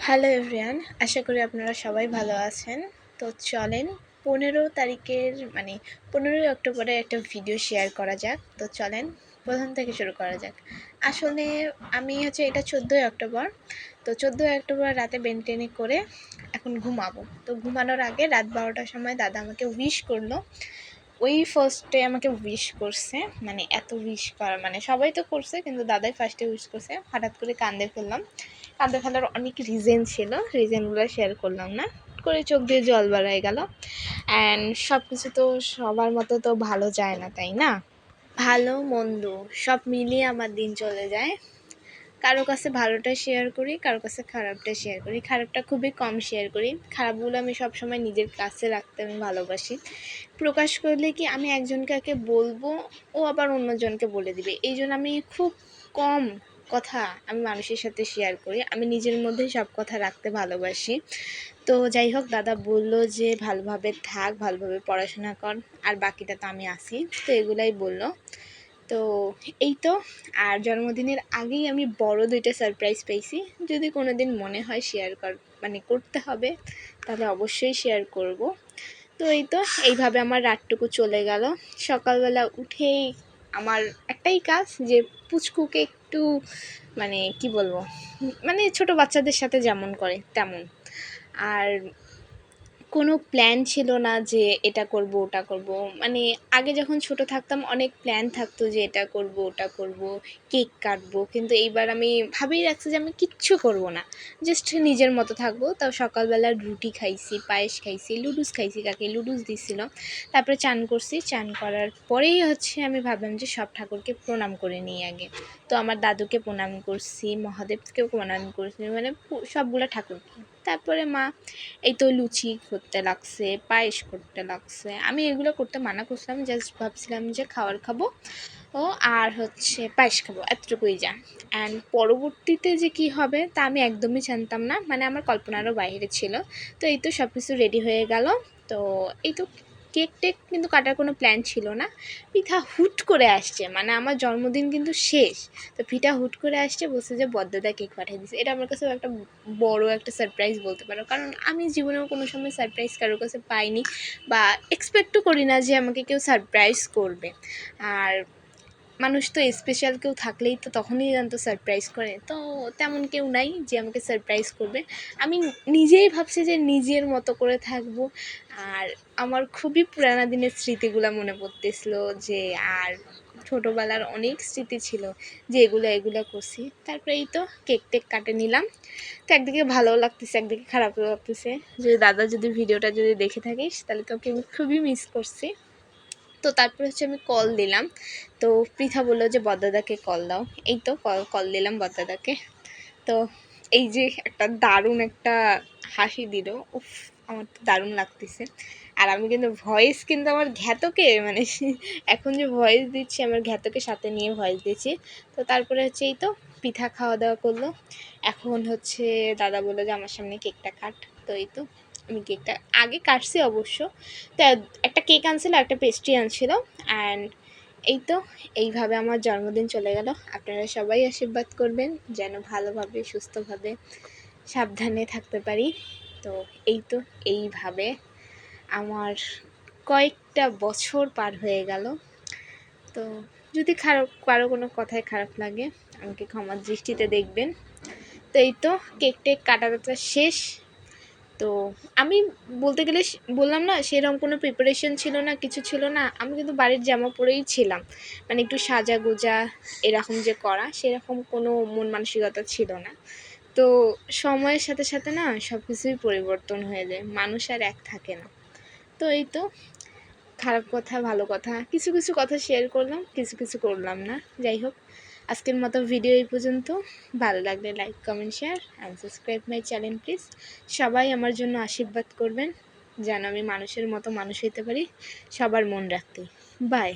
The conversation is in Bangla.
হ্যালো এভরিওয়ান, আশা করি আপনারা সবাই ভালো আছেন। তো চলেন 15 তারিখের 15ই অক্টোবরে একটা ভিডিও শেয়ার করা যাক। তো চলেন প্রথম থেকে শুরু করা যাক। আসলে আমি এটা 14ই অক্টোবর। তো 14ই অক্টোবর রাতে বেনটেনে করে এখন ঘুমাবো। তো ঘুমানোর আগে রাত 12টার সময় দাদা আমাকে উইশ করলো। ওই ফার্স্টে আমাকে উইশ করছে, এত উইশ করা সবাই তো করছে, কিন্তু দাদাই ফার্স্টে উইশ করছে। হঠাৎ করে কান্দে ফেললাম। কাঁদতে ফেলার অনেক রিজন ছিল, রিজনগুলো শেয়ার করলাম না, করে চোখ দিয়ে জল বেড়ায় গেল। অ্যান্ড সব কিছু তো সবার মতো তো ভালো যায় না, তাই না? ভালো মন্দ সব মিলিয়ে আমার দিন চলে যায়। কারো কাছে ভালোটা শেয়ার করি, কারো কাছে খারাপটা শেয়ার করি। খারাপটা খুবই কম শেয়ার করি, খারাপগুলো আমি সবসময় নিজের কাছে রাখতে আমি ভালোবাসি। প্রকাশ করলে কি আমি একজনকে বলবো, ও আবার অন্যজনকে বলে দিবে। এই জন্য আমি খুব কম কথা আমি মানুষের সাথে শেয়ার করি। আমি নিজের মধ্যেই সব কথা রাখতে ভালোবাসি। তো যাই হোক, দাদা বলল যে ভালোভাবে থাক, ভালোভাবে পড়াশোনা কর, আর বাকিটা তো আমি আছি। তো এগুলাই বলল। তো এই তো। আর জন্মদিনের আগেই আমি বড় 2টা সারপ্রাইজ পেয়েছি। যদি কোনো দিন মনে হয় শেয়ার করতে হবে, তাহলে অবশ্যই শেয়ার করব। তো এই তো, এইভাবে আমার রাতটুকু চলে গেল। সকালবেলা উঠেই আমার একটাই কাজ, যে পুচকুকে একটু কি বলবো, ছোট বাচ্চাদের সাথে যেমন করে তেমন। আর কোনো প্ল্যান ছিল না যে এটা করব ওটা করব। আগে যখন ছোট থাকতাম অনেক প্ল্যান থাকতো, যে এটা করব ওটা করব, কেক কাটবো। কিন্তু এইবার আমি ভাবেই রাখছি যে আমি কিচ্ছু করব না, জাস্ট নিজের মতো থাকবো। তাও সকালবেলা রুটি খাইছি, পায়েস খাইছি, লুডুস খাইছি, কাকে লুডুস দিছিল। তারপরে চান করছি, চান করার পরেই আমি ভাবলাম যে সব ঠাকুরকে প্রণাম করে নিই আগে। তো আমার দাদুকে প্রণাম করছি, মহাদেবকেও প্রণাম করছি, সবগুলো ঠাকুরকে। তারপরে মা এই তো লুচি করতে লাগছে, পায়েস করতে লাগছে। আমি এগুলো করতে মানা করছিলাম, জাস্ট ভাবছিলাম যে খাবো ও, আর পায়েস খাবো, এতটুকুই যা। অ্যান্ড পরবর্তীতে যে কি হবে তা আমি একদমই জানতাম না, আমার কল্পনারও বাইরে ছিল। তো এই তো সব কিছু রেডি হয়ে গেল। তো এই তো কেক টেক কিন্তু কাটার কোনো প্ল্যান ছিল না। পিঠা হুট করে আসছে, আমার জন্মদিন কিন্তু শেষ। তো পিঠা হুট করে আসছে, বলছে যে বড়দাদা কেক পাঠিয়ে দিচ্ছে। এটা আমার কাছে একটা বড় একটা সারপ্রাইজ বলতে পারো, কারণ আমি জীবনেও কোনো সময় সারপ্রাইজ কারোর কাছে পাইনি, বা এক্সপেক্টও করি না যে আমাকে কেউ সারপ্রাইজ করবে। আর মানুষ তো স্পেশাল কেউ থাকলেই তো তখনই জানতো সারপ্রাইজ করে। তো তেমন কেউ নাই যে আমাকে সারপ্রাইজ করবে। আমি নিজেই ভাবছি যে নিজের মতো করে থাকবো। আর আমার খুবই পুরানো দিনের স্মৃতিগুলো মনে পড়তেছিল, যে আর ছোটোবেলার অনেক স্মৃতি ছিল, যে এগুলো করছি। তারপরে এই তো কেক টেক কাটে নিলাম। তো একদিকে ভালো লাগতেছে, একদিকে খারাপও লাগতেছে। যদি দাদা ভিডিওটা দেখে থাকিস, তাহলে তোকে আমি খুবই মিস করছি। তো তারপরে আমি কল দিলাম। তো পৃথা বললো যে বড়দাদাকে কল দাও। এই তো কল দিলাম বড়দাদাকে। তো এই যে একটা দারুণ একটা হাসি দিল, উফ, আমার তো দারুণ লাগতেছে। আর আমি কিন্তু ভয়েস কিন্তু আমার ঘ্যাতকে এখন যে ভয়েস দিচ্ছি, আমার ঘ্যাতকে সাথে নিয়ে ভয়েস দিচ্ছি। তো তারপরে এই তো পিঠা খাওয়া দাওয়া করলো। এখন দাদা বললো যে আমার সামনে কেকটা কাট। তো এই তো আমি কেকটা আগে কাটছি অবশ্য। তো একটা কেক আনছিল, একটা পেস্ট্রি আনছিল। অ্যান্ড এই তো এইভাবে আমার জন্মদিন চলে গেল। আপনারা সবাই আশীর্বাদ করবেন যেন ভালোভাবে, সুস্থভাবে, সাবধানে থাকতে পারি। তো এই তো এইভাবে আমার কয়েকটা বছর পার হয়ে গেল। তো যদি কারো কোনো কথায় খারাপ লাগে, আমাকে ক্ষমার দৃষ্টিতে দেখবেন। তো এই তো কেক টেক কাটা শেষ। তো আমি বলতে গেলে বললাম না, সেরকম কোনো প্রিপারেশন ছিল না, কিছু ছিল না। আমি কিন্তু বাড়ির জামা পরেই ছিলাম, একটু সাজা গোজা এরকম যে করা, সেরকম কোনো মন মানসিকতা ছিল না। তো সময়ের সাথে সাথে না সব কিছুই পরিবর্তন হয়ে যায়, মানুষ আর এক থাকে না। তো এই তো খারাপ কথা, ভালো কথা, কিছু কিছু কথা শেয়ার করলাম, কিছু কিছু করলাম না। যাই হোক, আজকের মতো ভিডিও এই পর্যন্ত। ভালো লাগলে like, comment, share and subscribe my channel please. সবাই আমার জন্য আশীর্বাদ করবেন যেন আমি মানুষের মতো মানুষ হইতে পারি, সবার মন রাখতে। বাই।